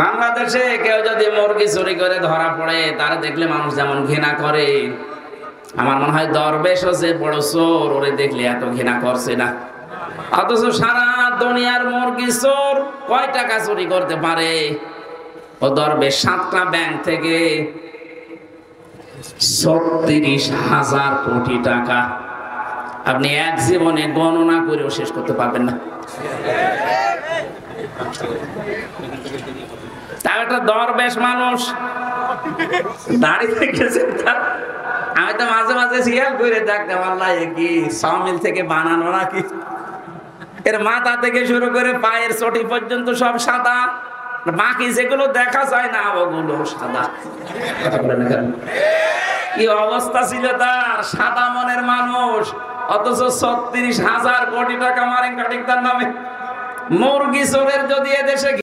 বাংলাদেশে কেউ যদি মুরগি চুরি করে ধরা পড়ে তারা দেখলে মানুষ যেমন ঘৃণা করে, আমার মনে হয় দরবেশও যে বড় চোর, ওরে দেখলে এত ঘৃণা করছে না। অথচ সারা দুনিয়ার মুরগি চোর কয় টাকা চুরি করতে পারে? ও দরবেশ 7টা ব্যাংক থেকে 36,000 কোটি টাকা আপনি এক জীবনে গণনা করেও শেষ করতে পারবেন না। তার একটা দরবেশ মানুষ দাঁড়িয়ে গেছে। আমি তো মাঝে মাঝে শিয়াল করে দেখতাম, আল্লাহ কি সামিল থেকে বানানো নাকি? এর মাথা থেকে শুরু করে পায়ের চটি পর্যন্ত সব সাদা, বাকি যেগুলো দেখা যায় না ওগুলো সাদা। কি অবস্থা ছিল তার, সাদা মনের মানুষ, অথচ 36,000 কোটি টাকা মারেন কাটিক তার নামে। মুরগি চোরের যদি এদেশে